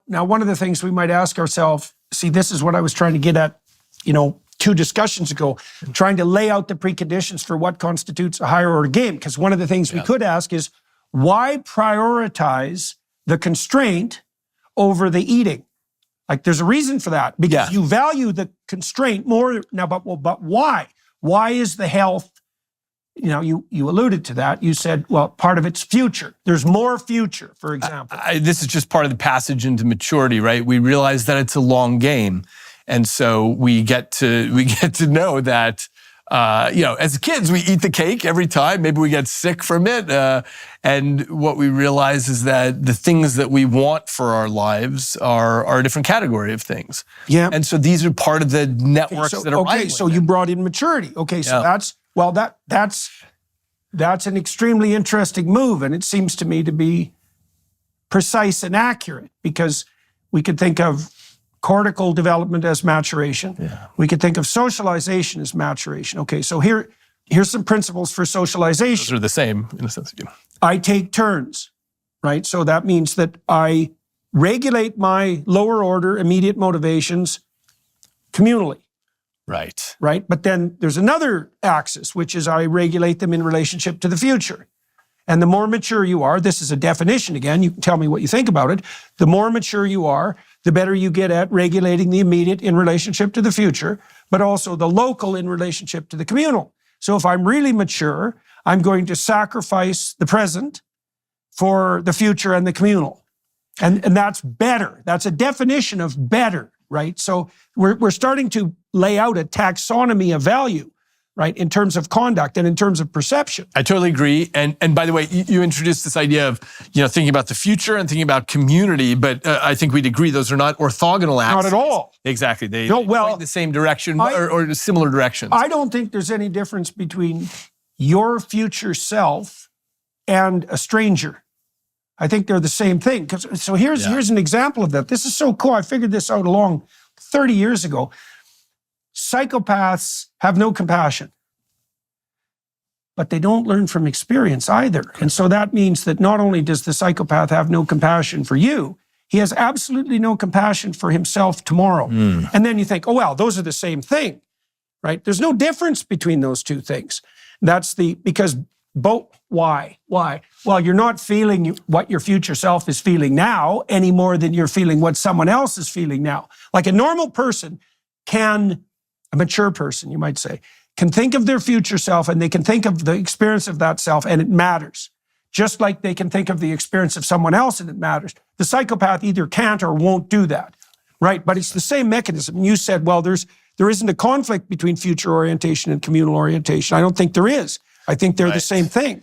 Now, one of the things we might ask ourselves, see, this is what I was trying to get at, 2 discussions ago, trying to lay out the preconditions for what constitutes a higher order game. Because one of the things we could ask is, why prioritize the constraint over the eating? Like, there's a reason for that, because you value the constraint more now. But why? Why is the health? You alluded to that. You said, well, part of it's future. There's more future, for example. This is just part of the passage into maturity, right? We realize that it's a long game, and so we get to know that. As kids, we eat the cake every time. Maybe we get sick from it. And what we realize is that the things that we want for our lives are a different category of things. Yeah. And so these are part of the networks that are okay. So you brought in maturity. Okay. So that's an extremely interesting move. And it seems to me to be precise and accurate, because we could think of cortical development as maturation. Yeah. We could think of socialization as maturation. Okay, so here's some principles for socialization. Those are the same in a sense. I take turns, right? So that means that I regulate my lower order immediate motivations communally. Right. Right? But then there's another axis, which is I regulate them in relationship to the future. And the more mature you are, this is a definition again, you can tell me what you think about it. The more mature you are, the better you get at regulating the immediate in relationship to the future, but also the local in relationship to the communal. So if I'm really mature, I'm going to sacrifice the present for the future and the communal. And that's better. That's a definition of better, right? So we're starting to lay out a taxonomy of value, right, in terms of conduct and in terms of perception. I totally agree. And by the way, you introduced this idea of, thinking about the future and thinking about community, but I think we'd agree those are not orthogonal axes. Not at all. Exactly. They point in the same direction or similar directions. I don't think there's any difference between your future self and a stranger. I think they're the same thing. So here's an example of that. This is so cool. I figured this out 30 years ago. Psychopaths have no compassion, but they don't learn from experience either. And so that means that not only does the psychopath have no compassion for you, he has absolutely no compassion for himself tomorrow. And then you think, oh, well, those are the same thing, right? There's no difference between those two things. Because both, why? Well, you're not feeling what your future self is feeling now any more than you're feeling what someone else is feeling now. Like a normal person a mature person, you might say, can think of their future self and they can think of the experience of that self and it matters. Just like they can think of the experience of someone else and it matters. The psychopath either can't or won't do that, right? But it's the same mechanism. You said, well, there isn't a conflict between future orientation and communal orientation. I don't think there is. I think they're the same thing.